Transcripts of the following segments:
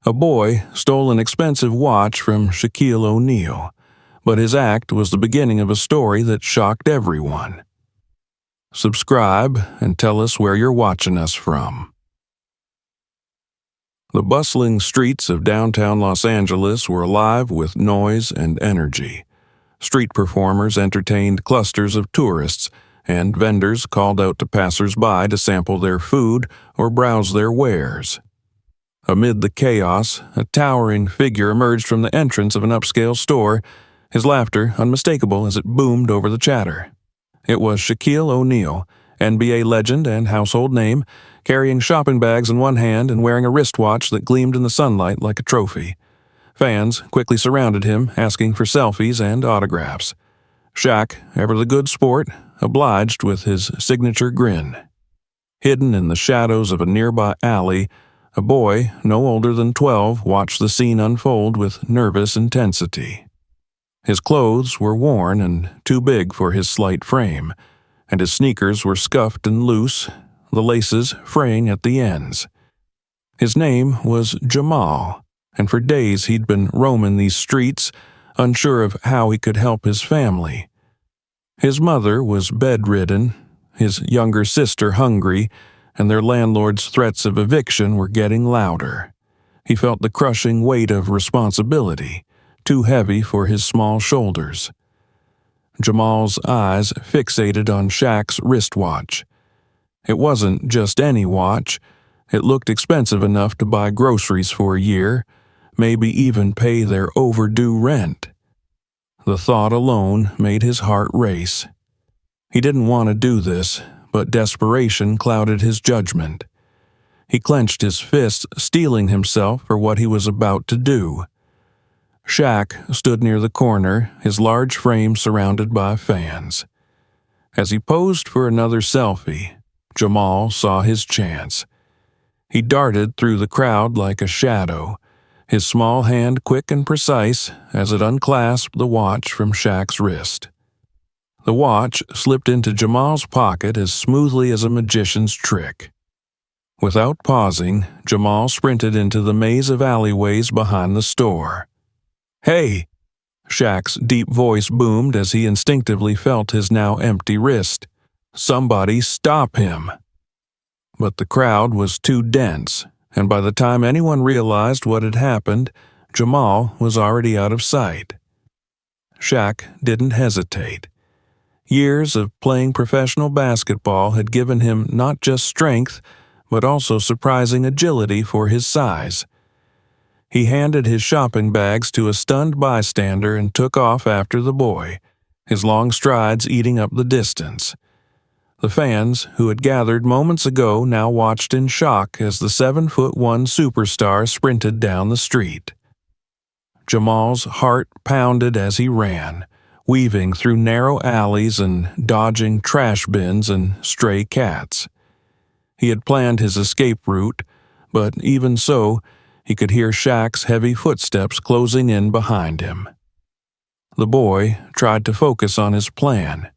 A boy stole an expensive watch from Shaquille O'Neal, but his act was the beginning of a story that shocked everyone. Subscribe and tell us where you're watching us from. The bustling streets of downtown Los Angeles were alive with noise and energy. Street performers entertained clusters of tourists, and vendors called out to passers-by to sample their food or browse their wares. Amid the chaos, a towering figure emerged from the entrance of an upscale store, his laughter unmistakable as it boomed over the chatter. It was Shaquille O'Neal, NBA legend and household name, carrying shopping bags in one hand and wearing a wristwatch that gleamed in the sunlight like a trophy. Fans quickly surrounded him, asking for selfies and autographs. Shaq, ever the good sport, obliged with his signature grin. Hidden in the shadows of a nearby alley, a boy no older than 12 watched the scene unfold with nervous intensity. His clothes were worn and too big for his slight frame, and his sneakers were scuffed and loose, the laces fraying at the ends. His name was Jamal, and for days he'd been roaming these streets, unsure of how he could help his family. His mother was bedridden, his younger sister hungry, and their landlord's threats of eviction were getting louder. He felt the crushing weight of responsibility, too heavy for his small shoulders. Jamal's eyes fixated on Shaq's wristwatch. It wasn't just any watch. It looked expensive enough to buy groceries for a year, maybe even pay their overdue rent. The thought alone made his heart race. He didn't want to do this, but desperation clouded his judgment. He clenched his fists, steeling himself for what he was about to do. Shaq stood near the corner, his large frame surrounded by fans. As he posed for another selfie, Jamal saw his chance. He darted through the crowd like a shadow, his small hand quick and precise as it unclasped the watch from Shaq's wrist. The watch slipped into Jamal's pocket as smoothly as a magician's trick. Without pausing, Jamal sprinted into the maze of alleyways behind the store. "Hey!" Shaq's deep voice boomed as he instinctively felt his now empty wrist. "Somebody stop him!" But the crowd was too dense, and by the time anyone realized what had happened, Jamal was already out of sight. Shaq didn't hesitate. Years of playing professional basketball had given him not just strength, but also surprising agility for his size. He handed his shopping bags to a stunned bystander and took off after the boy, his long strides eating up the distance. The fans, who had gathered moments ago, now watched in shock as the 7'1" superstar sprinted down the street. Jamal's heart pounded as he ran, weaving through narrow alleys and dodging trash bins and stray cats. He had planned his escape route, but even so, he could hear Shaq's heavy footsteps closing in behind him. The boy tried to focus on his plan,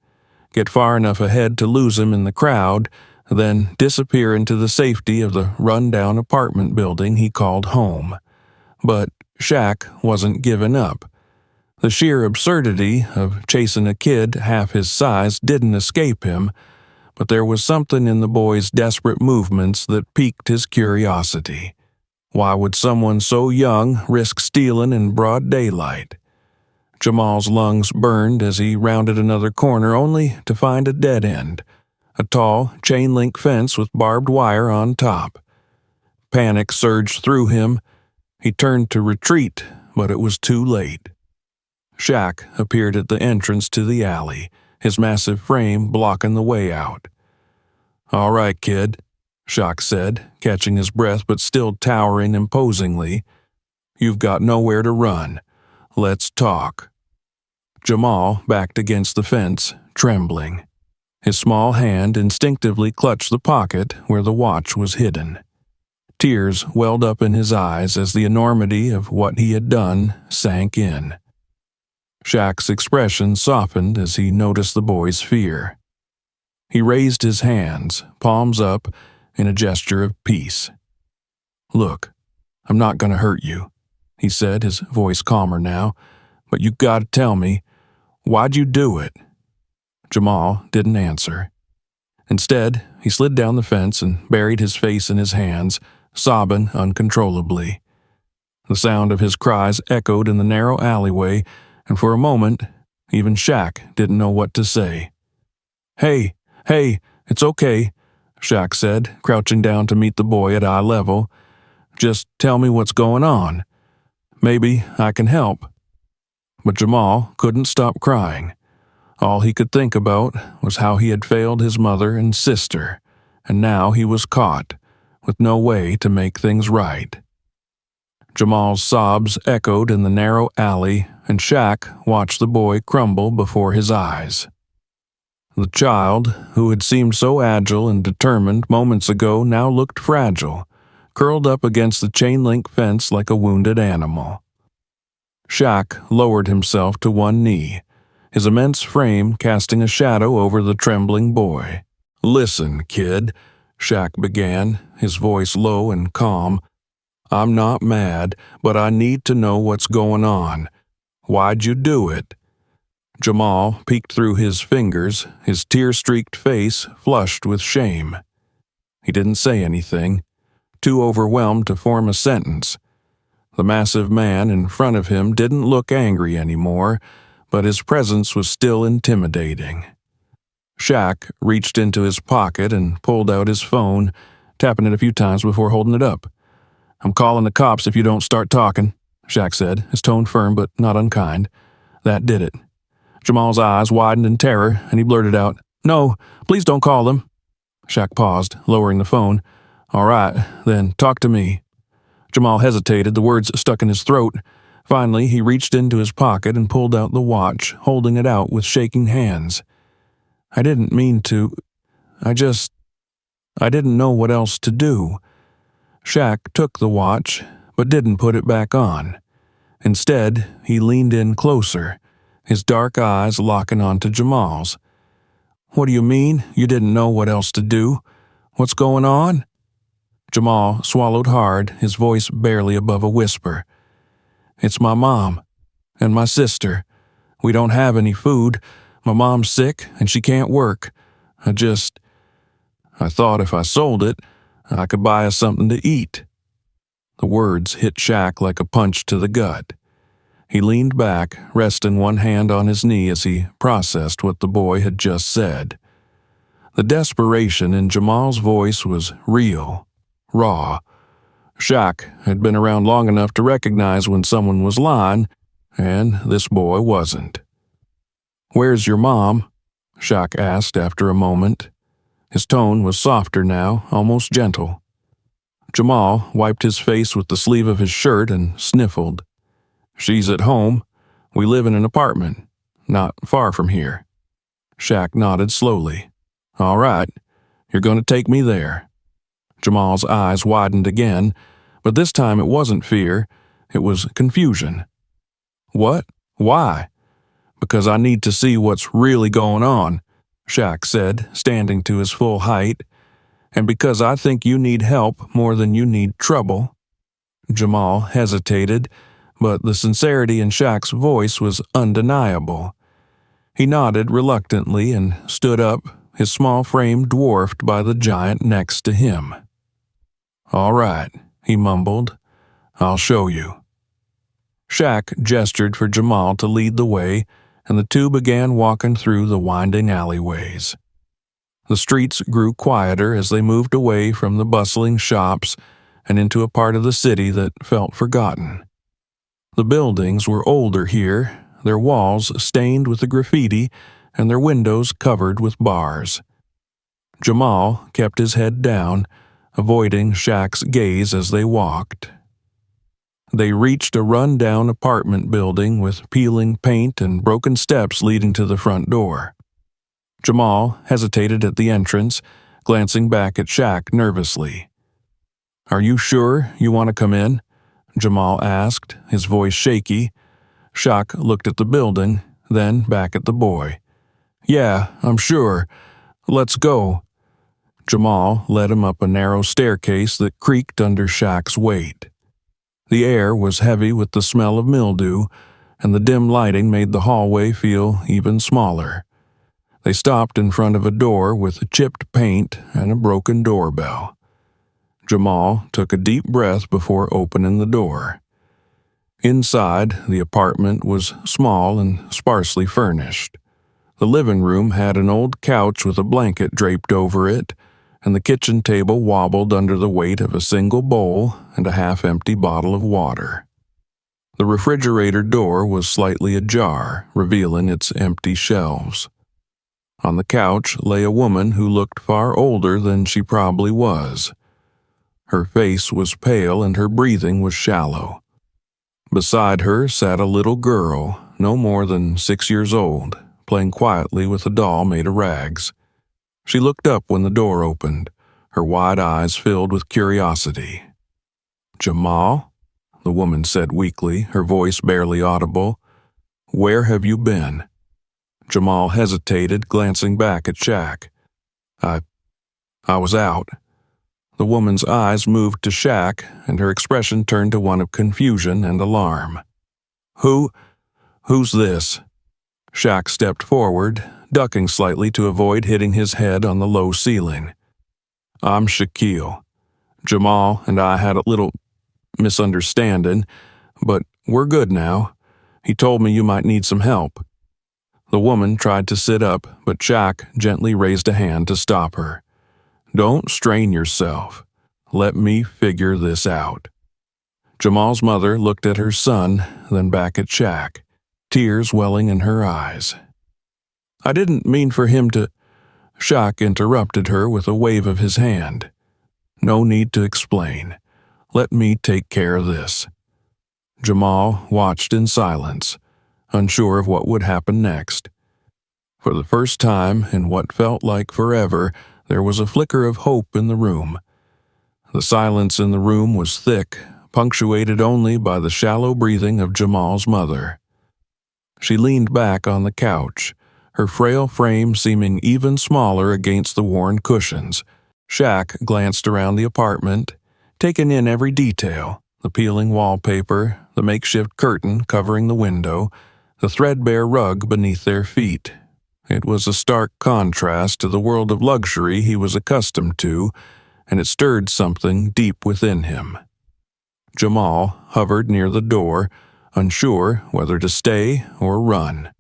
get far enough ahead to lose him in the crowd, then disappear into the safety of the run-down apartment building he called home. But Shaq wasn't giving up. The sheer absurdity of chasing a kid half his size didn't escape him, but there was something in the boy's desperate movements that piqued his curiosity. Why would someone so young risk stealing in broad daylight? Jamal's lungs burned as he rounded another corner only to find a dead end, a tall chain-link fence with barbed wire on top. Panic surged through him. He turned to retreat, but it was too late. Shaq appeared at the entrance to the alley, his massive frame blocking the way out. "All right, kid," Shaq said, catching his breath but still towering imposingly. "You've got nowhere to run. Let's talk." Jamal backed against the fence, trembling. His small hand instinctively clutched the pocket where the watch was hidden. Tears welled up in his eyes as the enormity of what he had done sank in. Shaq's expression softened as he noticed the boy's fear. He raised his hands, palms up, in a gesture of peace. "Look, I'm not gonna hurt you," he said, his voice calmer now. "But you gotta tell me, why'd you do it?" Jamal didn't answer. Instead, he slid down the fence and buried his face in his hands, sobbing uncontrollably. The sound of his cries echoed in the narrow alleyway, and for a moment, even Shaq didn't know what to say. Hey, it's okay," Shaq said, crouching down to meet the boy at eye level. "Just tell me what's going on. Maybe I can help." But Jamal couldn't stop crying. All he could think about was how he had failed his mother and sister, and now he was caught, with no way to make things right. Jamal's sobs echoed in the narrow alley, and Shaq watched the boy crumble before his eyes. The child, who had seemed so agile and determined moments ago, now looked fragile, curled up against the chain-link fence like a wounded animal. Shaq lowered himself to one knee, his immense frame casting a shadow over the trembling boy. "Listen, kid," Shaq began, his voice low and calm. "I'm not mad, but I need to know what's going on. Why'd you do it?" Jamal peeked through his fingers, his tear-streaked face flushed with shame. He didn't say anything, too overwhelmed to form a sentence. The massive man in front of him didn't look angry anymore, but his presence was still intimidating. Shaq reached into his pocket and pulled out his phone, tapping it a few times before holding it up. "I'm calling the cops if you don't start talking," Shaq said, his tone firm but not unkind. That did it. Jamal's eyes widened in terror, and he blurted out, "No, please don't call them." Shaq paused, lowering the phone. "All right, then talk to me." Jamal hesitated, the words stuck in his throat. Finally, he reached into his pocket and pulled out the watch, holding it out with shaking hands. "I didn't mean to. I didn't know what else to do." Shaq took the watch, but didn't put it back on. Instead, he leaned in closer, his dark eyes locking onto Jamal's. "What do you mean, you didn't know what else to do? What's going on?" Jamal swallowed hard, his voice barely above a whisper. "It's my mom and my sister. We don't have any food. My mom's sick and she can't work. I thought if I sold it, I could buy us something to eat." The words hit Shaq like a punch to the gut. He leaned back, resting one hand on his knee as he processed what the boy had just said. The desperation in Jamal's voice was real, raw. Shaq had been around long enough to recognize when someone was lying, and this boy wasn't. "Where's your mom?" Shaq asked after a moment. His tone was softer now, almost gentle. Jamal wiped his face with the sleeve of his shirt and sniffled. "She's at home. We live in an apartment, not far from here." Shaq nodded slowly. "All right, you're going to take me there." Jamal's eyes widened again, but this time it wasn't fear, it was confusion. "What? Why?" "Because I need to see what's really going on," Shaq said, standing to his full height. "And because I think you need help more than you need trouble." Jamal hesitated, but the sincerity in Shaq's voice was undeniable. He nodded reluctantly and stood up, his small frame dwarfed by the giant next to him. "All right," he mumbled. "I'll show you." Shaq gestured for Jamal to lead the way, and the two began walking through the winding alleyways. The streets grew quieter as they moved away from the bustling shops and into a part of the city that felt forgotten. The buildings were older here, their walls stained with the graffiti and their windows covered with bars. Jamal kept his head down, avoiding Shaq's gaze as they walked. They reached a run-down apartment building with peeling paint and broken steps leading to the front door. Jamal hesitated at the entrance, glancing back at Shaq nervously. "Are you sure you want to come in?" Jamal asked, his voice shaky. Shaq looked at the building, then back at the boy. "Yeah, I'm sure. Let's go." Jamal led him up a narrow staircase that creaked under Shaq's weight. The air was heavy with the smell of mildew, and the dim lighting made the hallway feel even smaller. They stopped in front of a door with chipped paint and a broken doorbell. Jamal took a deep breath before opening the door. Inside, the apartment was small and sparsely furnished. The living room had an old couch with a blanket draped over it, and the kitchen table wobbled under the weight of a single bowl and a half-empty bottle of water. The refrigerator door was slightly ajar, revealing its empty shelves. On the couch lay a woman who looked far older than she probably was. Her face was pale and her breathing was shallow. Beside her sat a little girl, no more than 6 years old, playing quietly with a doll made of rags. She looked up when the door opened, her wide eyes filled with curiosity. "Jamal?" the woman said weakly, her voice barely audible. "Where have you been?" Jamal hesitated, glancing back at Shaq. I was out." The woman's eyes moved to Shaq, and her expression turned to one of confusion and alarm. Who's this?" Shaq stepped forward, ducking slightly to avoid hitting his head on the low ceiling. "I'm Shaquille. Jamal and I had a little misunderstanding, but we're good now. He told me you might need some help." The woman tried to sit up, but Shaq gently raised a hand to stop her. "Don't strain yourself. Let me figure this out." Jamal's mother looked at her son, then back at Shaq, tears welling in her eyes. "I didn't mean for him to—" Shaq interrupted her with a wave of his hand. "No need to explain. Let me take care of this." Jamal watched in silence, unsure of what would happen next. For the first time in what felt like forever, there was a flicker of hope in the room. The silence in the room was thick, punctuated only by the shallow breathing of Jamal's mother. She leaned back on the couch, her frail frame seeming even smaller against the worn cushions. Shaq glanced around the apartment, taking in every detail: the peeling wallpaper, the makeshift curtain covering the window, the threadbare rug beneath their feet. It was a stark contrast to the world of luxury he was accustomed to, and it stirred something deep within him. Jamal hovered near the door, unsure whether to stay or run.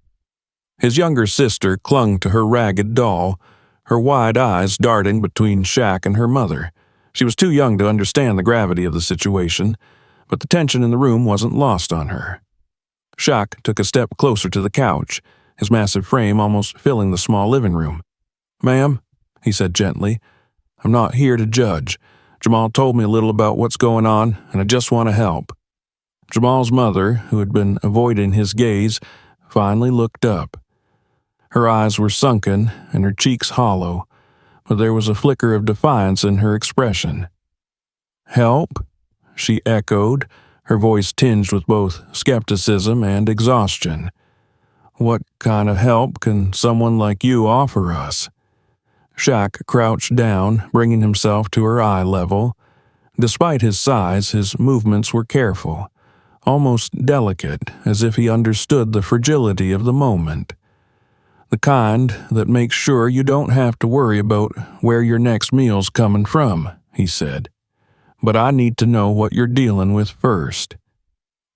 His younger sister clung to her ragged doll, her wide eyes darting between Shaq and her mother. She was too young to understand the gravity of the situation, but the tension in the room wasn't lost on her. Shaq took a step closer to the couch, his massive frame almost filling the small living room. "Ma'am," he said gently, "I'm not here to judge. Jamal told me a little about what's going on, and I just want to help." Jamal's mother, who had been avoiding his gaze, finally looked up. Her eyes were sunken and her cheeks hollow, but there was a flicker of defiance in her expression. "Help?" she echoed, her voice tinged with both skepticism and exhaustion. "What kind of help can someone like you offer us?" Shaq crouched down, bringing himself to her eye level. Despite his size, his movements were careful, almost delicate, as if he understood the fragility of the moment. "The kind that makes sure you don't have to worry about where your next meal's coming from," he said. "But I need to know what you're dealing with first.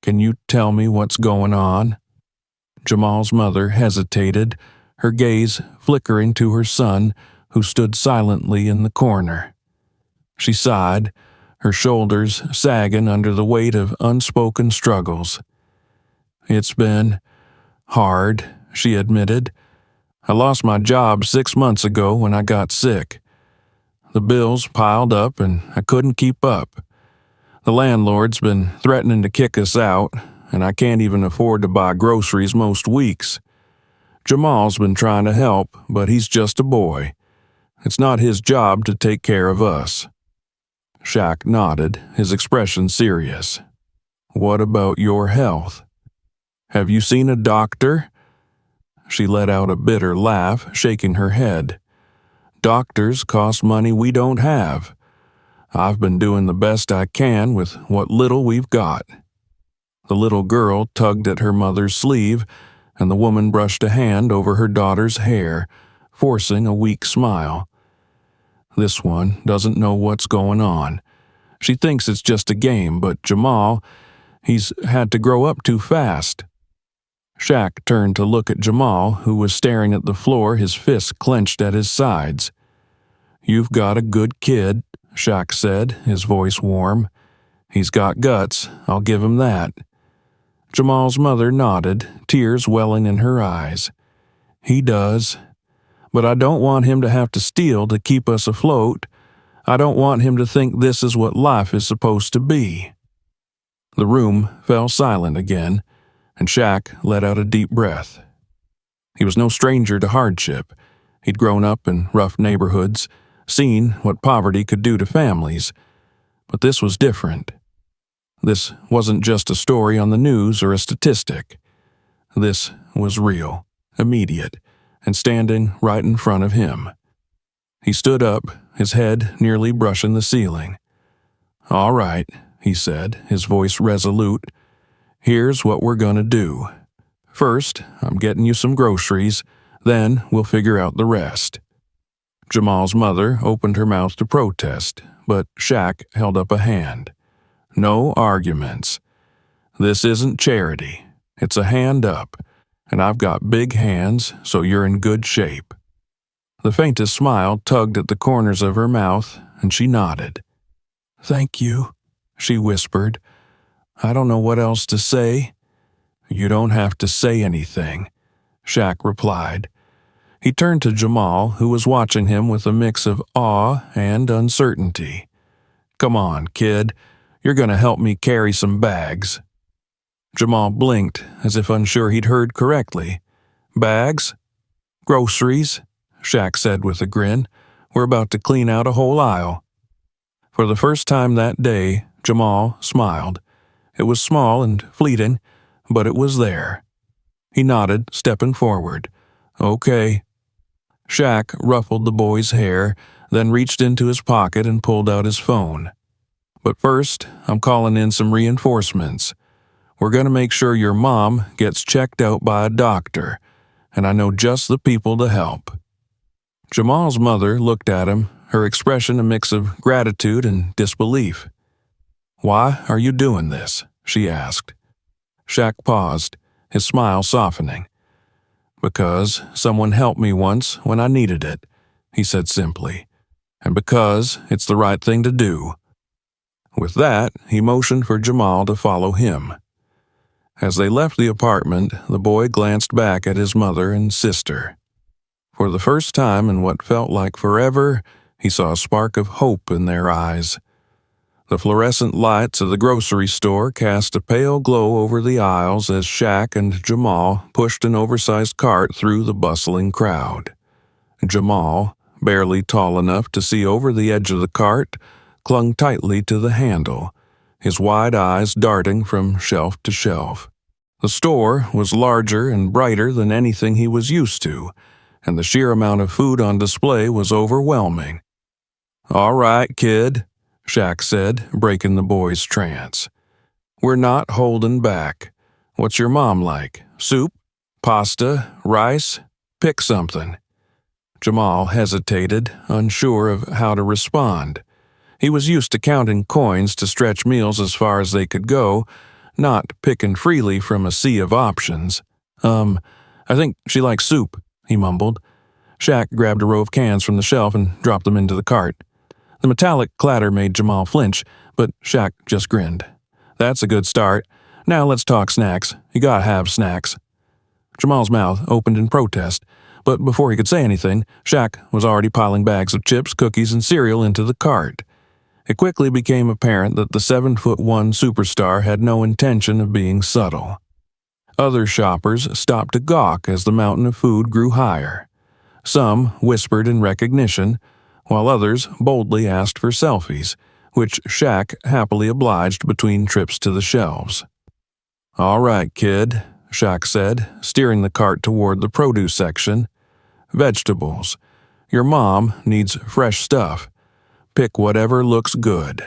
Can you tell me what's going on?" Jamal's mother hesitated, her gaze flickering to her son, who stood silently in the corner. She sighed, her shoulders sagging under the weight of unspoken struggles. "It's been hard," she admitted. "I lost my job 6 months ago when I got sick. The bills piled up and I couldn't keep up. The landlord's been threatening to kick us out, and I can't even afford to buy groceries most weeks. Jamal's been trying to help, but he's just a boy. It's not his job to take care of us." Shaq nodded, his expression serious. "What about your health? Have you seen a doctor?" She let out a bitter laugh, shaking her head. "Doctors cost money we don't have. I've been doing the best I can with what little we've got." The little girl tugged at her mother's sleeve, and the woman brushed a hand over her daughter's hair, forcing a weak smile. "This one doesn't know what's going on. She thinks it's just a game, but Jamal, he's had to grow up too fast." Shaq turned to look at Jamal, who was staring at the floor, his fists clenched at his sides. "You've got a good kid," Shaq said, his voice warm. "He's got guts, I'll give him that." Jamal's mother nodded, tears welling in her eyes. "He does. But I don't want him to have to steal to keep us afloat. I don't want him to think this is what life is supposed to be." The room fell silent again, and Shaq let out a deep breath. He was no stranger to hardship. He'd grown up in rough neighborhoods, seen what poverty could do to families. But this was different. This wasn't just a story on the news or a statistic. This was real, immediate, and standing right in front of him. He stood up, his head nearly brushing the ceiling. "All right," he said, his voice resolute. "Here's what we're gonna do. First, I'm getting you some groceries, then we'll figure out the rest." Jamal's mother opened her mouth to protest, but Shaq held up a hand. "No arguments. This isn't charity. It's a hand up, and I've got big hands, so you're in good shape." The faintest smile tugged at the corners of her mouth, and she nodded. "Thank you," she whispered. "I don't know what else to say." "You don't have to say anything," Shaq replied. He turned to Jamal, who was watching him with a mix of awe and uncertainty. "Come on, kid. You're going to help me carry some bags." Jamal blinked, as if unsure he'd heard correctly. "Bags? Groceries?" Shaq said with a grin. "We're about to clean out a whole aisle." For the first time that day, Jamal smiled. It was small and fleeting, but it was there. He nodded, stepping forward. "Okay." Shaq ruffled the boy's hair, then reached into his pocket and pulled out his phone. "But first, I'm calling in some reinforcements. We're going to make sure your mom gets checked out by a doctor, and I know just the people to help." Jamal's mother looked at him, her expression a mix of gratitude and disbelief. "Why are you doing this?" she asked. Shaq paused, his smile softening. "Because someone helped me once when I needed it," he said simply, "and because it's the right thing to do." With that, he motioned for Jamal to follow him. As they left the apartment, the boy glanced back at his mother and sister. For the first time in what felt like forever, he saw a spark of hope in their eyes. The fluorescent lights of the grocery store cast a pale glow over the aisles as Shaq and Jamal pushed an oversized cart through the bustling crowd. Jamal, barely tall enough to see over the edge of the cart, clung tightly to the handle, his wide eyes darting from shelf to shelf. The store was larger and brighter than anything he was used to, and the sheer amount of food on display was overwhelming. "All right, kid," Shaq said, breaking the boy's trance. "We're not holding back. What's your mom like? Soup? Pasta? Rice? Pick something." Jamal hesitated, unsure of how to respond. He was used to counting coins to stretch meals as far as they could go, not picking freely from a sea of options. I think she likes soup," he mumbled. Shaq grabbed a row of cans from the shelf and dropped them into the cart. The metallic clatter made Jamal flinch, but Shaq just grinned. "That's a good start. Now let's talk snacks. You gotta have snacks." Jamal's mouth opened in protest, but before he could say anything, Shaq was already piling bags of chips, cookies, and cereal into the cart. It quickly became apparent that the 7'1" superstar had no intention of being subtle. Other shoppers stopped to gawk as the mountain of food grew higher. Some whispered in recognition, while others boldly asked for selfies, which Shaq happily obliged between trips to the shelves. "All right, kid," Shaq said, steering the cart toward the produce section. "Vegetables. Your mom needs fresh stuff. Pick whatever looks good."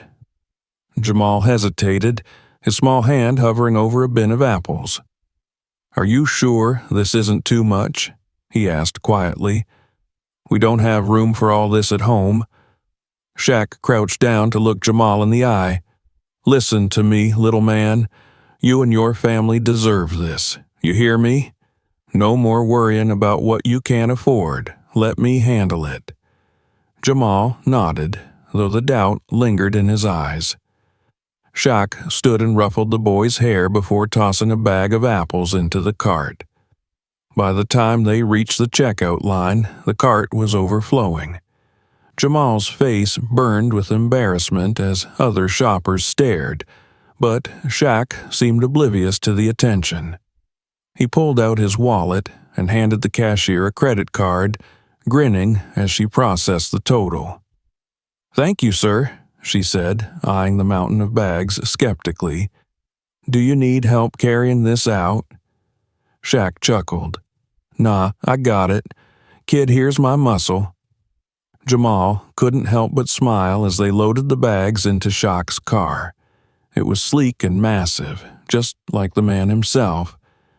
Jamal hesitated, his small hand hovering over a bin of apples. "Are you sure this isn't too much?" he asked quietly. "We don't have room for all this at home." Shaq crouched down to look Jamal in the eye. "Listen to me, little man. You and your family deserve this. You hear me? No more worrying about what you can't afford. Let me handle it." Jamal nodded, though the doubt lingered in his eyes. Shaq stood and ruffled the boy's hair before tossing a bag of apples into the cart. By the time they reached the checkout line, the cart was overflowing. Jamal's face burned with embarrassment as other shoppers stared, but Shaq seemed oblivious to the attention. He pulled out his wallet and handed the cashier a credit card, grinning as she processed the total. "Thank you, sir," she said, eyeing the mountain of bags skeptically. "Do you need help carrying this out?" Shaq chuckled. "Nah, I got it. Kid, here's my muscle." Jamal couldn't help but smile as they loaded the bags into Shaq's car. It was sleek and massive, just like the man himself,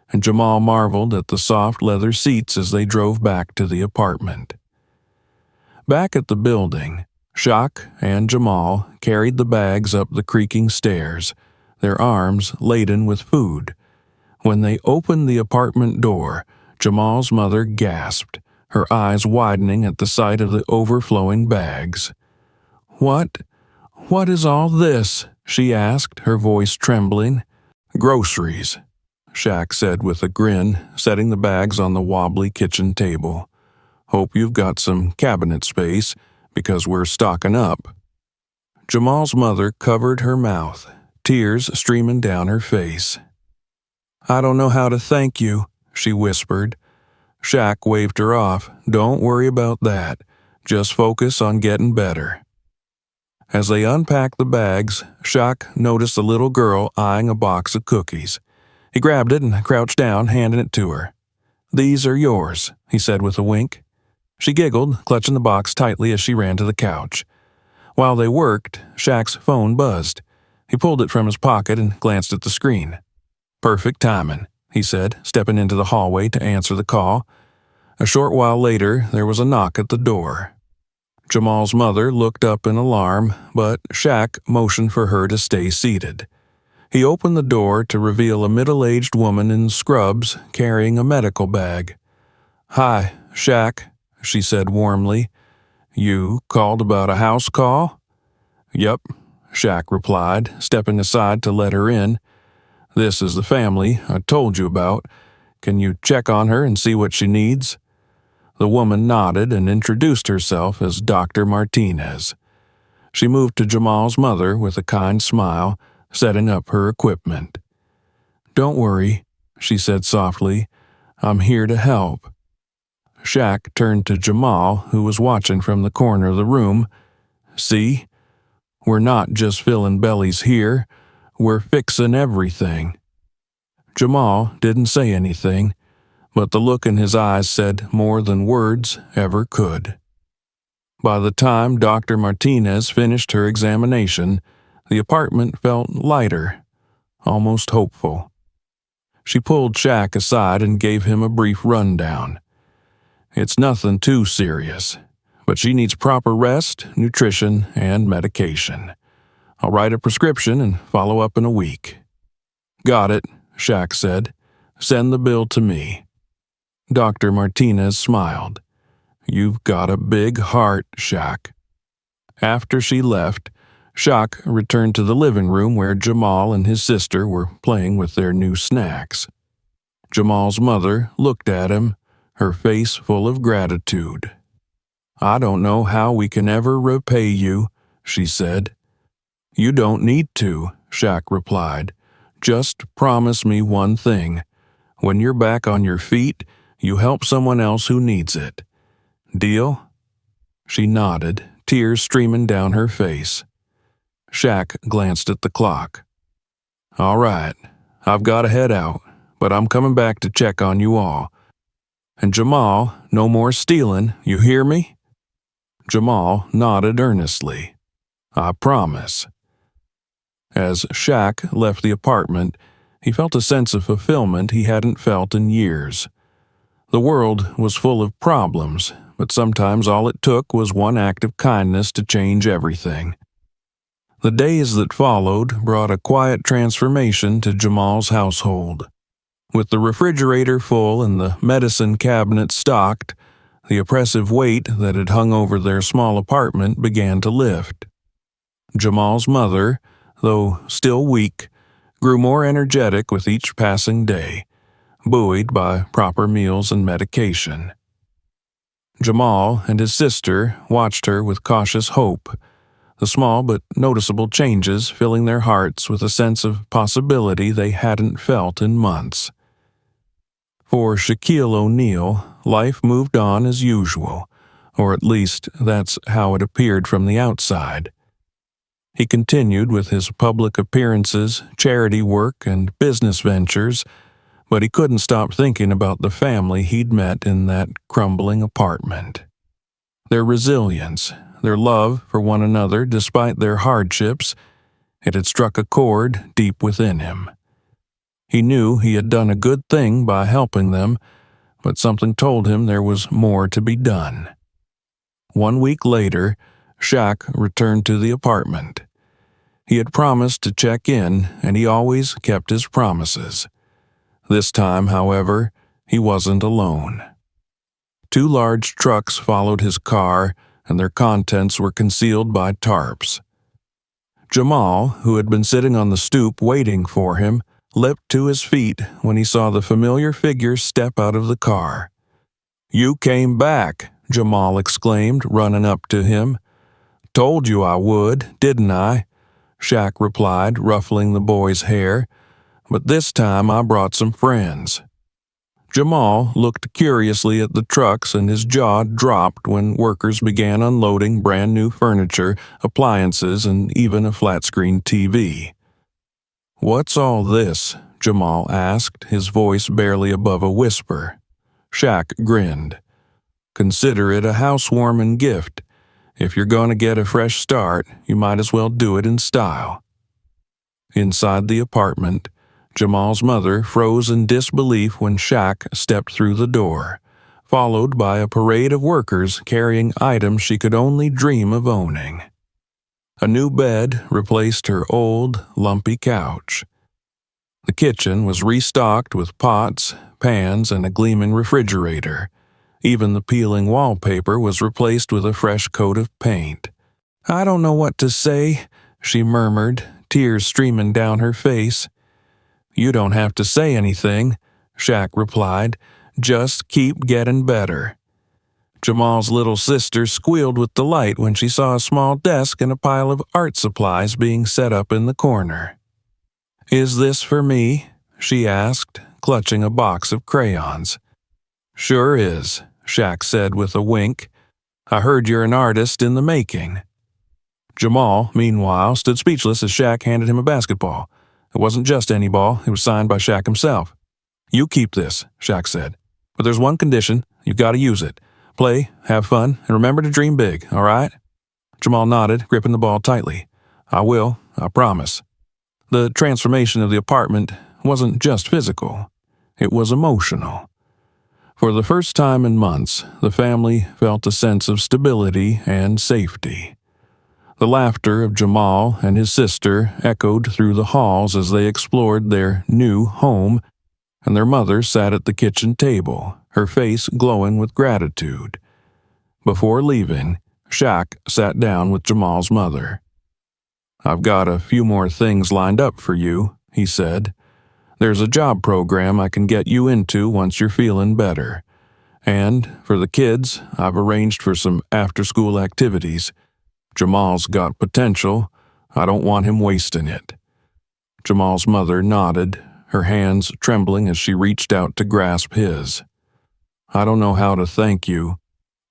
and Jamal marveled at the soft leather seats as they drove back to the apartment. Back at the building, Shaq and Jamal carried the bags up the creaking stairs, their arms laden with food. When they opened the apartment door, Jamal's mother gasped, her eyes widening at the sight of the overflowing bags. What is all this?" she asked, her voice trembling. "Groceries," Shaq said with a grin, setting the bags on the wobbly kitchen table. "Hope you've got some cabinet space, because we're stocking up." Jamal's mother covered her mouth, tears streaming down her face. "I don't know how to thank you," she whispered. Shaq waved her off. "Don't worry about that. Just focus on getting better." As they unpacked the bags, Shaq noticed a little girl eyeing a box of cookies. He grabbed it and crouched down, handing it to her. "These are yours," he said with a wink. She giggled, clutching the box tightly as she ran to the couch. While they worked, Shaq's phone buzzed. He pulled it from his pocket and glanced at the screen. "Perfect timing," he said, stepping into the hallway to answer the call. A short while later, there was a knock at the door. Jamal's mother looked up in alarm, but Shaq motioned for her to stay seated. He opened the door to reveal a middle-aged woman in scrubs carrying a medical bag. "Hi, Shaq," she said warmly. "You called about a house call?" "Yep," Shaq replied, stepping aside to let her in. "This is the family I told you about. Can you check on her and see what she needs?" The woman nodded and introduced herself as Dr. Martinez. She moved to Jamal's mother with a kind smile, setting up her equipment. "Don't worry," she said softly. "I'm here to help." Shaq turned to Jamal, who was watching from the corner of the room. "See? We're not just filling bellies here. We're fixing everything." Jamal didn't say anything, but the look in his eyes said more than words ever could. By the time Dr. Martinez finished her examination, the apartment felt lighter, almost hopeful. She pulled Shaq aside and gave him a brief rundown. "It's nothing too serious, but she needs proper rest, nutrition, and medication. I'll write a prescription and follow up in a week." "Got it," Shaq said. "Send the bill to me." Dr. Martinez smiled. "You've got a big heart, Shaq." After she left, Shaq returned to the living room where Jamal and his sister were playing with their new snacks. Jamal's mother looked at him, her face full of gratitude. "I don't know how we can ever repay you," she said. "You don't need to," Shaq replied. "Just promise me one thing. When you're back on your feet, you help someone else who needs it. Deal?" She nodded, tears streaming down her face. Shaq glanced at the clock. "All right, I've got to head out, but I'm coming back to check on you all. And Jamal, no more stealing, you hear me?" Jamal nodded earnestly. I promise." As Shaq left the apartment, he felt a sense of fulfillment he hadn't felt in years. The world was full of problems, but sometimes all it took was one act of kindness to change everything. The days that followed brought a quiet transformation to Jamal's household. With the refrigerator full and the medicine cabinet stocked, the oppressive weight that had hung over their small apartment began to lift. Jamal's mother, though still weak, grew more energetic with each passing day, buoyed by proper meals and medication. Jamal and his sister watched her with cautious hope, the small but noticeable changes filling their hearts with a sense of possibility they hadn't felt in months. For Shaquille O'Neal, life moved on as usual, or at least that's how it appeared from the outside. He continued with his public appearances, charity work, and business ventures, but he couldn't stop thinking about the family he'd met in that crumbling apartment. Their resilience, their love for one another despite their hardships, it had struck a chord deep within him. He knew he had done a good thing by helping them, but something told him there was more to be done. 1 week later, Shaq returned to the apartment. He had promised to check in, and he always kept his promises. This time, however, he wasn't alone. 2 large trucks followed his car, and their contents were concealed by tarps. Jamal, who had been sitting on the stoop waiting for him, leapt to his feet when he saw the familiar figure step out of the car. "You came back," Jamal exclaimed, running up to him. "Told you I would, didn't I?" Shaq replied, ruffling the boy's hair. "But this time I brought some friends." Jamal looked curiously at the trucks, and his jaw dropped when workers began unloading brand new furniture, appliances, and even a flat-screen TV. "What's all this?" Jamal asked, his voice barely above a whisper. Shaq grinned. "Consider it a housewarming gift. If you're going to get a fresh start, you might as well do it in style." Inside the apartment, Jamal's mother froze in disbelief when Shaq stepped through the door, followed by a parade of workers carrying items she could only dream of owning. A new bed replaced her old, lumpy couch. The kitchen was restocked with pots, pans, and a gleaming refrigerator. Even the peeling wallpaper was replaced with a fresh coat of paint. "I don't know what to say," she murmured, tears streaming down her face. "You don't have to say anything," Shaq replied. "Just keep getting better." Jamal's little sister squealed with delight when she saw a small desk and a pile of art supplies being set up in the corner. "Is this for me?" she asked, clutching a box of crayons. "Sure is," Shaq said with a wink. "I heard you're an artist in the making." Jamal, meanwhile, stood speechless as Shaq handed him a basketball. It wasn't just any ball, it was signed by Shaq himself. "You keep this," Shaq said. "But there's one condition, you've got to use it. Play, have fun, and remember to dream big, all right?" Jamal nodded, gripping the ball tightly. "I will, I promise." The transformation of the apartment wasn't just physical, it was emotional. For the first time in months, the family felt a sense of stability and safety. The laughter of Jamal and his sister echoed through the halls as they explored their new home, and their mother sat at the kitchen table, her face glowing with gratitude. Before leaving, Shaq sat down with Jamal's mother. "I've got a few more things lined up for you," he said. "There's a job program I can get you into once you're feeling better. And for the kids, I've arranged for some after-school activities. Jamal's got potential. I don't want him wasting it." Jamal's mother nodded, her hands trembling as she reached out to grasp his. "I don't know how to thank you.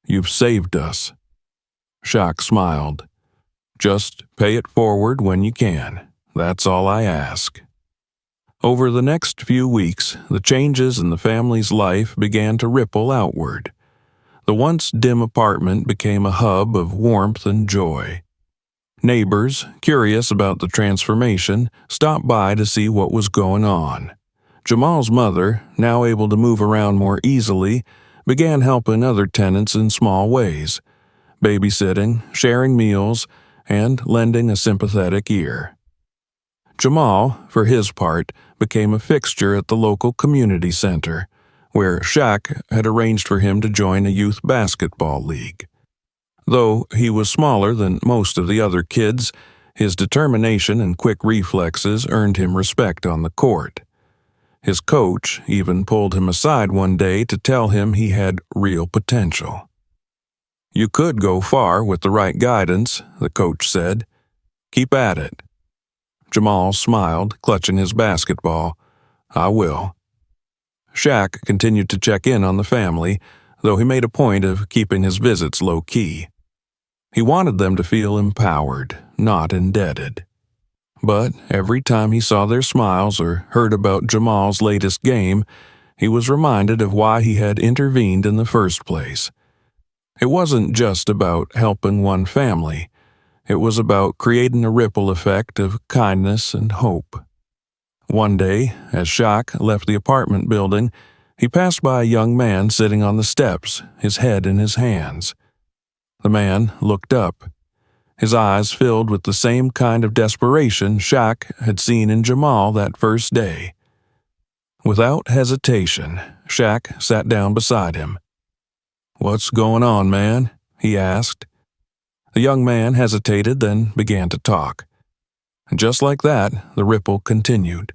You've saved us." Shaq smiled. "Just pay it forward when you can. That's all I ask." Over the next few weeks, the changes in the family's life began to ripple outward. The once dim apartment became a hub of warmth and joy. Neighbors, curious about the transformation, stopped by to see what was going on. Jamal's mother, now able to move around more easily, began helping other tenants in small ways, babysitting, sharing meals, and lending a sympathetic ear. Jamal, for his part, became a fixture at the local community center, where Shaq had arranged for him to join a youth basketball league. Though he was smaller than most of the other kids, his determination and quick reflexes earned him respect on the court. His coach even pulled him aside one day to tell him he had real potential. "You could go far with the right guidance," the coach said. "Keep at it." Jamal smiled, clutching his basketball. "I will." Shaq continued to check in on the family, though he made a point of keeping his visits low-key. He wanted them to feel empowered, not indebted. But every time he saw their smiles or heard about Jamal's latest game, he was reminded of why he had intervened in the first place. It wasn't just about helping one family. It was about creating a ripple effect of kindness and hope. One day, as Shaq left the apartment building, he passed by a young man sitting on the steps, his head in his hands. The man looked up, his eyes filled with the same kind of desperation Shaq had seen in Jamal that first day. Without hesitation, Shaq sat down beside him. "What's going on, man?" he asked. The young man hesitated, then began to talk. And just like that, the ripple continued.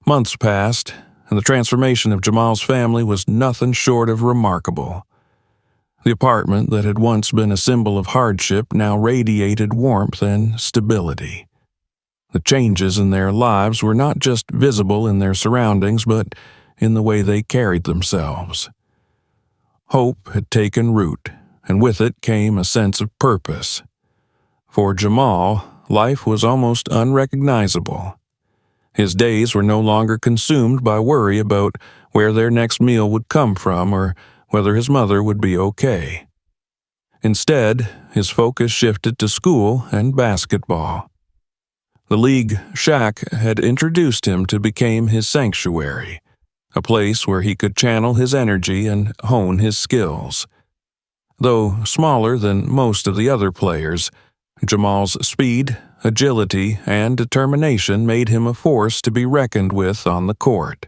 Months passed, and the transformation of Jamal's family was nothing short of remarkable. The apartment that had once been a symbol of hardship now radiated warmth and stability. The changes in their lives were not just visible in their surroundings, but in the way they carried themselves. Hope had taken root, and with it came a sense of purpose. For Jamal, life was almost unrecognizable. His days were no longer consumed by worry about where their next meal would come from or whether his mother would be okay. Instead, his focus shifted to school and basketball. The league Shaq had introduced him to became his sanctuary, a place where he could channel his energy and hone his skills. Though smaller than most of the other players, Jamal's speed, agility, and determination made him a force to be reckoned with on the court.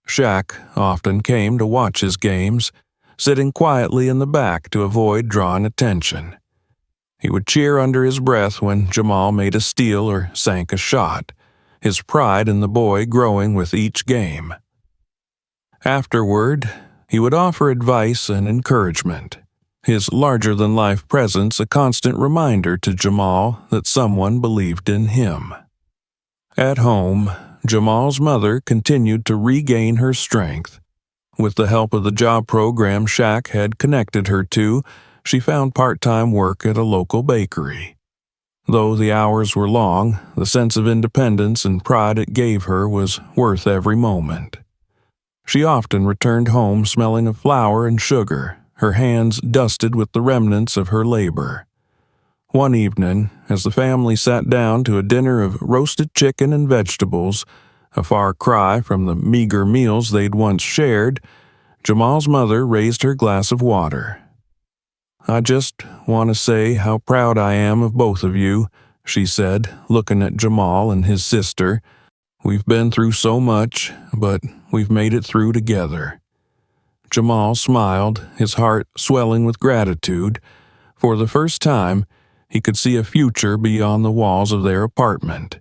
Shaq often came to watch his games, sitting quietly in the back to avoid drawing attention. He would cheer under his breath when Jamal made a steal or sank a shot, his pride in the boy growing with each game. Afterward, he would offer advice and encouragement, his larger-than-life presence a constant reminder to Jamal that someone believed in him. At home, Jamal's mother continued to regain her strength. With the help of the job program Shaq had connected her to, she found part-time work at a local bakery. Though the hours were long, the sense of independence and pride it gave her was worth every moment. She often returned home smelling of flour and sugar, her hands dusted with the remnants of her labor. One evening, as the family sat down to a dinner of roasted chicken and vegetables, a far cry from the meager meals they'd once shared, Jamal's mother raised her glass of water. "I just want to say how proud I am of both of you," she said, looking at Jamal and his sister. "We've been through so much, but we've made it through together." Jamal smiled, his heart swelling with gratitude. For the first time, he could see a future beyond the walls of their apartment.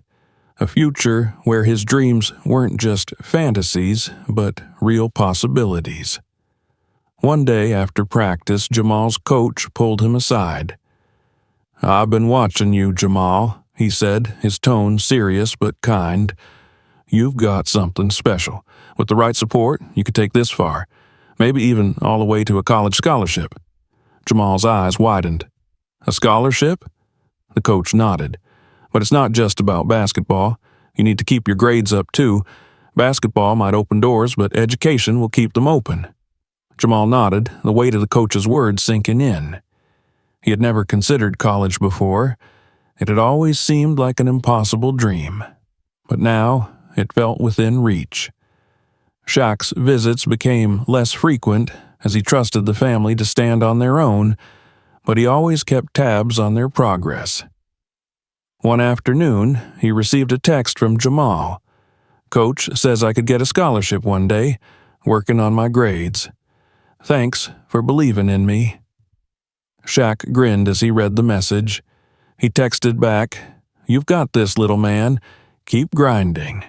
A future where his dreams weren't just fantasies, but real possibilities. One day after practice, Jamal's coach pulled him aside. "I've been watching you, Jamal," he said, his tone serious but kind. "You've got something special. With the right support, you could take this far, maybe even all the way to a college scholarship." Jamal's eyes widened. "A scholarship?" The coach nodded. "But it's not just about basketball. You need to keep your grades up, too. Basketball might open doors, but education will keep them open." Jamal nodded, the weight of the coach's words sinking in. He had never considered college before. It had always seemed like an impossible dream. But now it felt within reach. Shaq's visits became less frequent as he trusted the family to stand on their own, but he always kept tabs on their progress. One afternoon, he received a text from Jamal. "Coach says I could get a scholarship one day, working on my grades. Thanks for believing in me." Shaq grinned as he read the message. He texted back, "You've got this, little man. Keep grinding."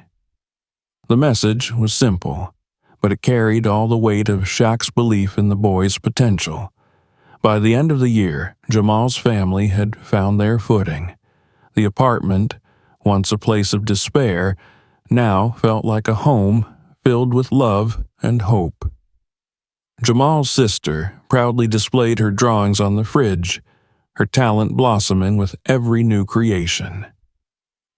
The message was simple, but it carried all the weight of Shaq's belief in the boy's potential. By the end of the year, Jamal's family had found their footing. The apartment, once a place of despair, now felt like a home filled with love and hope. Jamal's sister proudly displayed her drawings on the fridge, her talent blossoming with every new creation.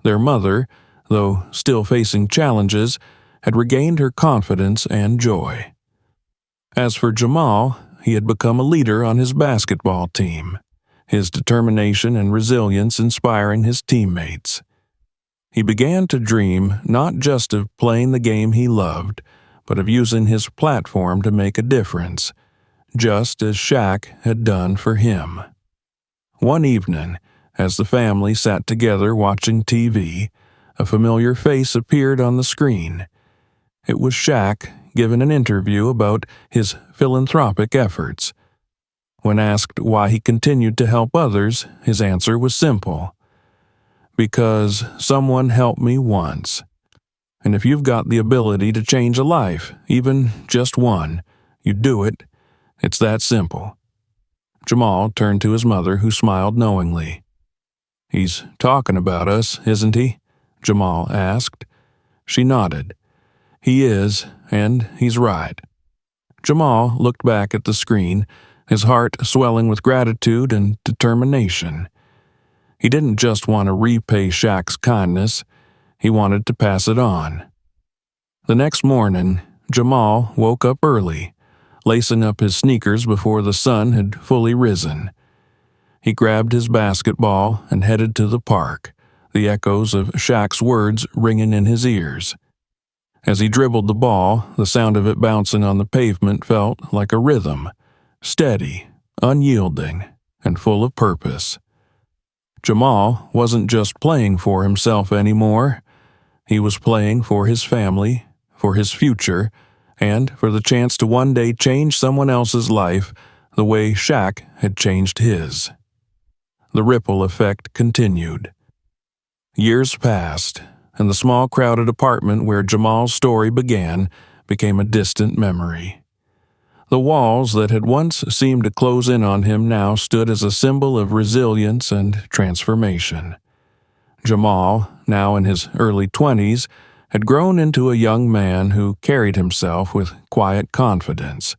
Their mother, though still facing challenges, had regained her confidence and joy. As for Jamal, he had become a leader on his basketball team, his determination and resilience inspiring his teammates. He began to dream not just of playing the game he loved, but of using his platform to make a difference, just as Shaq had done for him. One evening, as the family sat together watching TV, a familiar face appeared on the screen. It was Shaq giving an interview about his philanthropic efforts. When asked why he continued to help others, his answer was simple: "Because someone helped me once. And if you've got the ability to change a life, even just one, you do it. It's that simple." Jamal turned to his mother, who smiled knowingly. "He's talking about us, isn't he?" Jamal asked. She nodded. "He is, and he's right." Jamal looked back at the screen, his heart swelling with gratitude and determination. He didn't just want to repay Shaq's kindness, he wanted to pass it on. The next morning, Jamal woke up early, lacing up his sneakers before the sun had fully risen. He grabbed his basketball and headed to the park, the echoes of Shaq's words ringing in his ears. As he dribbled the ball, the sound of it bouncing on the pavement felt like a rhythm, steady, unyielding, and full of purpose. Jamal wasn't just playing for himself anymore. He was playing for his family, for his future, and for the chance to one day change someone else's life the way Shaq had changed his. The ripple effect continued. Years passed, and the small crowded apartment where Jamal's story began became a distant memory. The walls that had once seemed to close in on him now stood as a symbol of resilience and transformation. Jamal, now in his early 20s, had grown into a young man who carried himself with quiet confidence.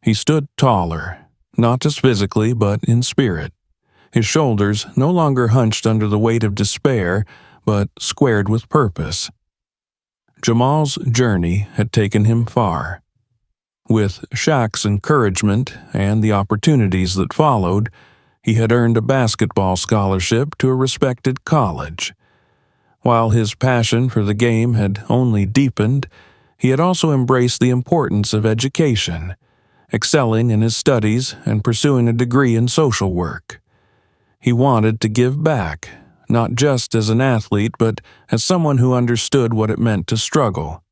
He stood taller, not just physically but in spirit, his shoulders no longer hunched under the weight of despair, but squared with purpose. Jamal's journey had taken him far. With Shaq's encouragement and the opportunities that followed, he had earned a basketball scholarship to a respected college. While his passion for the game had only deepened, he had also embraced the importance of education, excelling in his studies and pursuing a degree in social work. He wanted to give back, not just as an athlete, but as someone who understood what it meant to struggle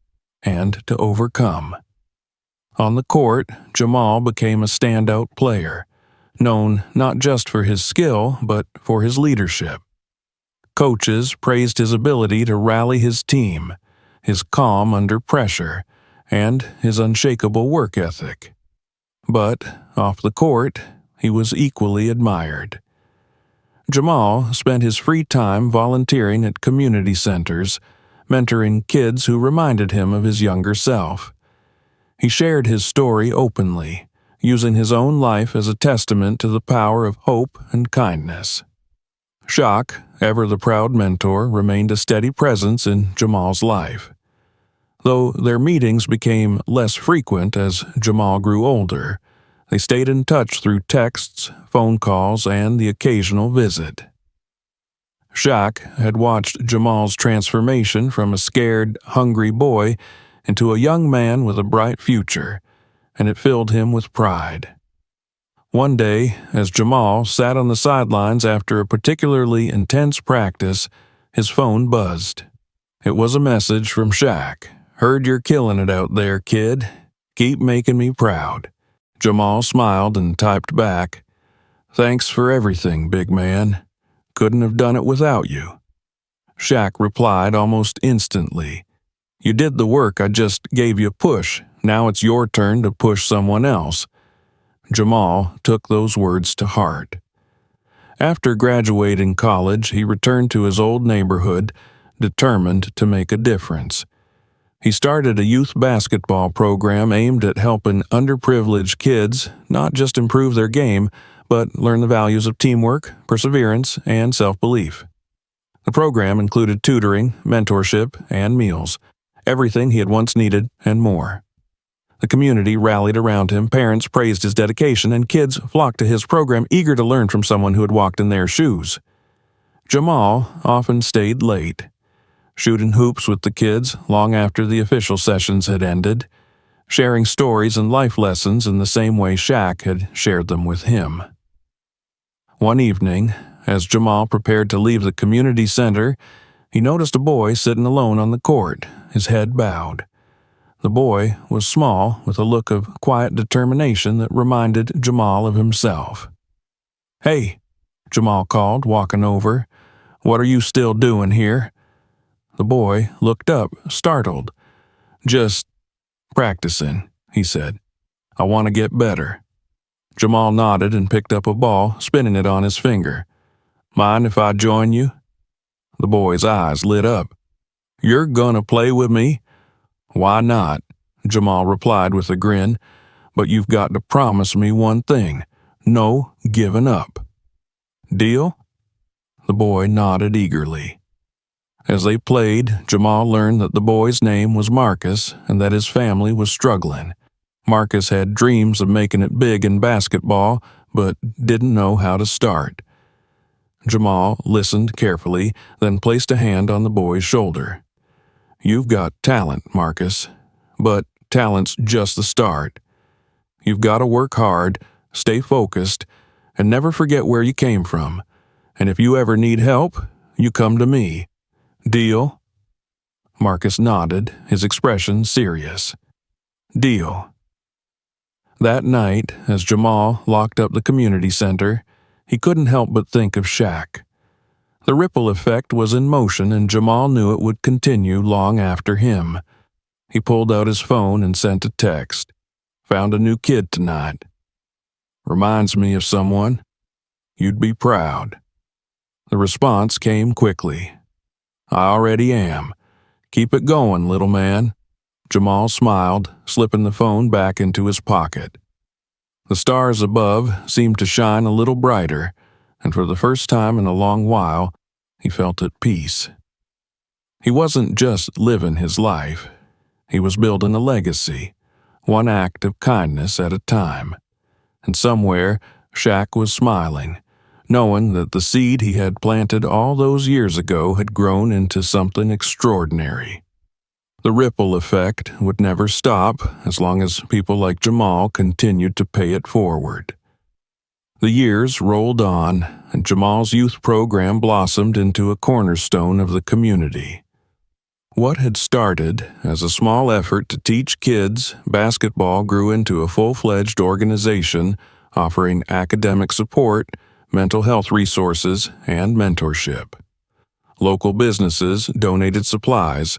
and to overcome. On the court, Jamal became a standout player, known not just for his skill, but for his leadership. Coaches praised his ability to rally his team, his calm under pressure, and his unshakable work ethic. But, off the court, he was equally admired. Jamal spent his free time volunteering at community centers, mentoring kids who reminded him of his younger self. He shared his story openly, using his own life as a testament to the power of hope and kindness. Shaq, ever the proud mentor, remained a steady presence in Jamal's life. Though their meetings became less frequent as Jamal grew older, They stayed in touch through texts, phone calls, and the occasional visit. Shaq had watched Jamal's transformation from a scared, hungry boy into a young man with a bright future, and it filled him with pride. One day, as Jamal sat on the sidelines after a particularly intense practice, his phone buzzed. It was a message from Shaq. "Heard you're killing it out there, kid. Keep making me proud." Jamal smiled and typed back, "Thanks for everything, big man. Couldn't have done it without you." Shaq replied almost instantly, "You did the work, I just gave you a push. Now it's your turn to push someone else." Jamal took those words to heart. After graduating college, he returned to his old neighborhood, determined to make a difference. He started a youth basketball program aimed at helping underprivileged kids not just improve their game, but learn the values of teamwork, perseverance, and self-belief. The program included tutoring, mentorship, and meals, everything he had once needed and more. The community rallied around him, parents praised his dedication, and kids flocked to his program eager to learn from someone who had walked in their shoes. Jamal often stayed late, shooting hoops with the kids long after the official sessions had ended, sharing stories and life lessons in the same way Shaq had shared them with him. One evening, as Jamal prepared to leave the community center, he noticed a boy sitting alone on the court, his head bowed. The boy was small, with a look of quiet determination that reminded Jamal of himself. "Hey," Jamal called, walking over. "What are you still doing here?" The boy looked up, startled. "Just practicing," he said. "I want to get better." Jamal nodded and picked up a ball, spinning it on his finger. "Mind if I join you?" The boy's eyes lit up. "You're gonna play with me?" "Why not?" Jamal replied with a grin. "But you've got to promise me one thing. No giving up." "Deal?" The boy nodded eagerly. As they played, Jamal learned that the boy's name was Marcus and that his family was struggling. Marcus had dreams of making it big in basketball, but didn't know how to start. Jamal listened carefully, then placed a hand on the boy's shoulder. "You've got talent, Marcus, but talent's just the start. You've got to work hard, stay focused, and never forget where you came from. And if you ever need help, you come to me. Deal?" Marcus nodded, his expression serious. "Deal." That night, as Jamal locked up the community center, he couldn't help but think of Shaq. The ripple effect was in motion, and Jamal knew it would continue long after him. He pulled out his phone and sent a text. "Found a new kid tonight. Reminds me of someone. You'd be proud." The response came quickly. "I already am. Keep it going, little man." Jamal smiled, slipping the phone back into his pocket. The stars above seemed to shine a little brighter, and for the first time in a long while, he felt at peace. He wasn't just living his life. He was building a legacy, one act of kindness at a time. And somewhere, Shaq was smiling, knowing that the seed he had planted all those years ago had grown into something extraordinary. The ripple effect would never stop as long as people like Jamal continued to pay it forward. The years rolled on, and Jamal's youth program blossomed into a cornerstone of the community. What had started as a small effort to teach kids, basketball grew into a full-fledged organization offering academic support, mental health resources, and mentorship. Local businesses donated supplies,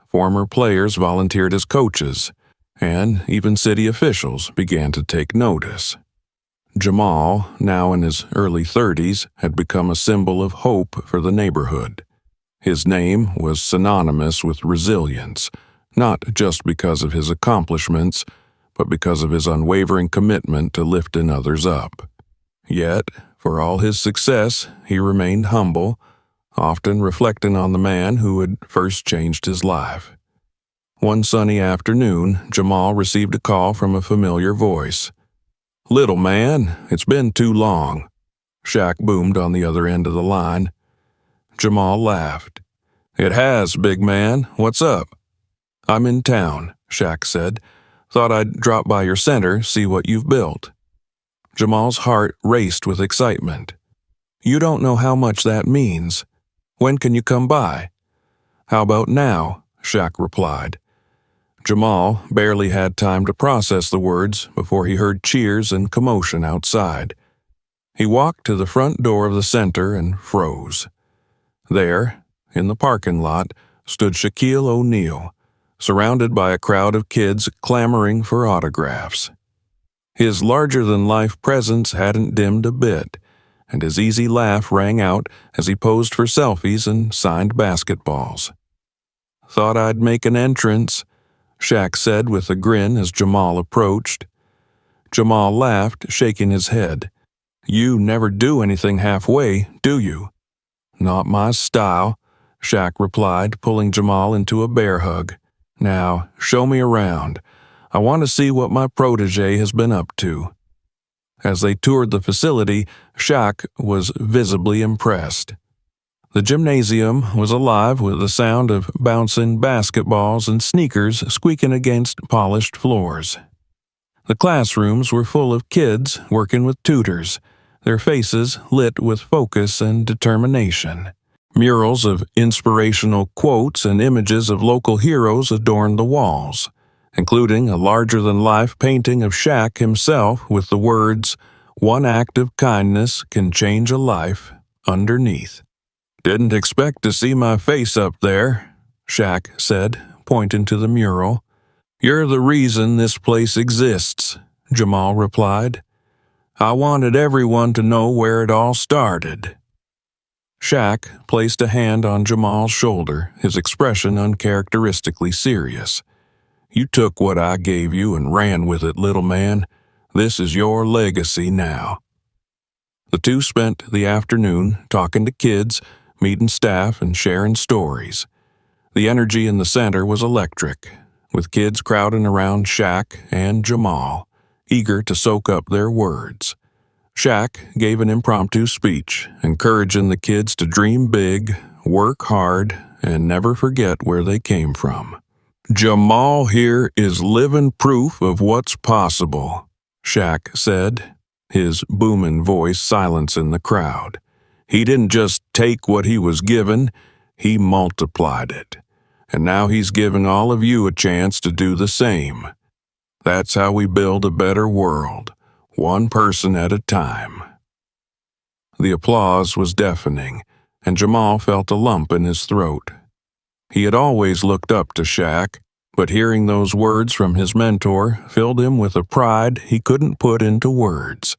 former players volunteered as coaches, and even city officials began to take notice. Jamal, now in his early 30s, had become a symbol of hope for the neighborhood. His name was synonymous with resilience, not just because of his accomplishments, but because of his unwavering commitment to lifting others up. Yet, for all his success, he remained humble, often reflecting on the man who had first changed his life. One sunny afternoon, Jamal received a call from a familiar voice. "Little man, it's been too long," Shaq boomed on the other end of the line. Jamal laughed. "It has, big man. What's up?" "I'm in town," Shaq said. "Thought I'd drop by your center, see what you've built." Jamal's heart raced with excitement. "You don't know how much that means. When can you come by?" "How about now?" Shaq replied. Jamal barely had time to process the words before he heard cheers and commotion outside. He walked to the front door of the center and froze. There, in the parking lot, stood Shaquille O'Neal, surrounded by a crowd of kids clamoring for autographs. His larger-than-life presence hadn't dimmed a bit, and his easy laugh rang out as he posed for selfies and signed basketballs. "Thought I'd make an entrance," Shaq said with a grin as Jamal approached. Jamal laughed, shaking his head. "You never do anything halfway, do you?" "Not my style," Shaq replied, pulling Jamal into a bear hug. "Now, show me around. I want to see what my protege has been up to." As they toured the facility, Shaq was visibly impressed. The gymnasium was alive with the sound of bouncing basketballs and sneakers squeaking against polished floors. The classrooms were full of kids working with tutors, their faces lit with focus and determination. Murals of inspirational quotes and images of local heroes adorned the walls, including a larger-than-life painting of Shaq himself with the words, "One act of kindness can change a life," underneath. "Didn't expect to see my face up there," Shaq said, pointing to the mural. "You're the reason this place exists," Jamal replied. "I wanted everyone to know where it all started." Shaq placed a hand on Jamal's shoulder, his expression uncharacteristically serious. "You took what I gave you and ran with it, little man. This is your legacy now." The two spent the afternoon talking to kids, meeting staff, and sharing stories. The energy in the center was electric, with kids crowding around Shaq and Jamal, eager to soak up their words. Shaq gave an impromptu speech, encouraging the kids to dream big, work hard, and never forget where they came from. "Jamal here is living proof of what's possible," Shaq said, his booming voice silencing the crowd. "He didn't just take what he was given, he multiplied it. And now he's giving all of you a chance to do the same. That's how we build a better world, one person at a time." The applause was deafening, and Jamal felt a lump in his throat. He had always looked up to Shaq, but hearing those words from his mentor filled him with a pride he couldn't put into words.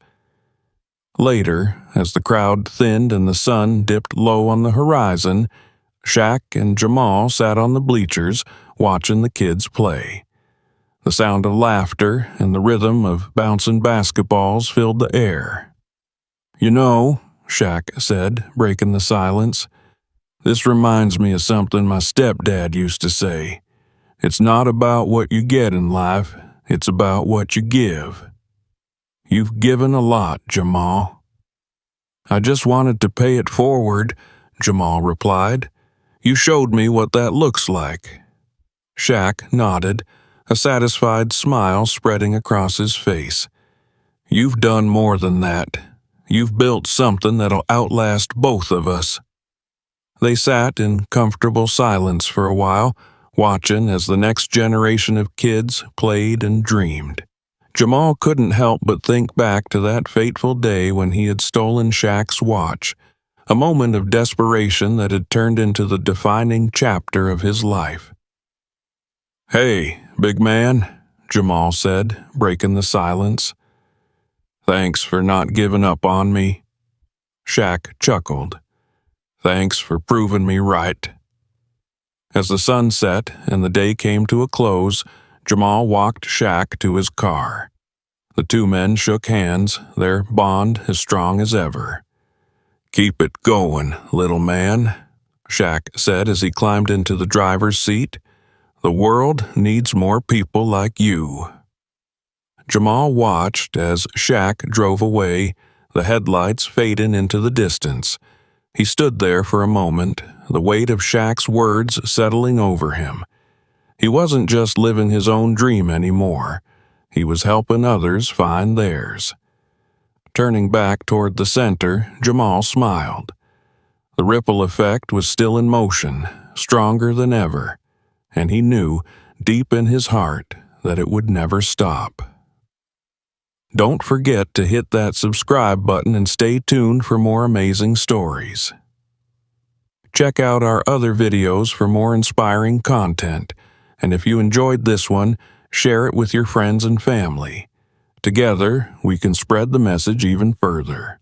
Later, as the crowd thinned and the sun dipped low on the horizon, Shaq and Jamal sat on the bleachers watching the kids play. The sound of laughter and the rhythm of bouncing basketballs filled the air. "You know," Shaq said, breaking the silence, "this reminds me of something my stepdad used to say. It's not about what you get in life, it's about what you give. You've given a lot, Jamal." "I just wanted to pay it forward," Jamal replied. "You showed me what that looks like." Shaq nodded, a satisfied smile spreading across his face. "You've done more than that. You've built something that'll outlast both of us." They sat in comfortable silence for a while, watching as the next generation of kids played and dreamed. Jamal couldn't help but think back to that fateful day when he had stolen Shaq's watch, a moment of desperation that had turned into the defining chapter of his life. "Hey, big man," Jamal said, breaking the silence. "Thanks for not giving up on me." Shaq chuckled. "Thanks for proving me right." As the sun set and the day came to a close, Jamal walked Shaq to his car. The two men shook hands, their bond as strong as ever. "Keep it going, little man," Shaq said as he climbed into the driver's seat. "The world needs more people like you." Jamal watched as Shaq drove away, the headlights fading into the distance. He stood there for a moment, the weight of Shaq's words settling over him. He wasn't just living his own dream anymore. He was helping others find theirs. Turning back toward the center, Jamal smiled. The ripple effect was still in motion, stronger than ever, and he knew, deep in his heart, that it would never stop. Don't forget to hit that subscribe button and stay tuned for more amazing stories. Check out our other videos for more inspiring content, and if you enjoyed this one, share it with your friends and family. Together, we can spread the message even further.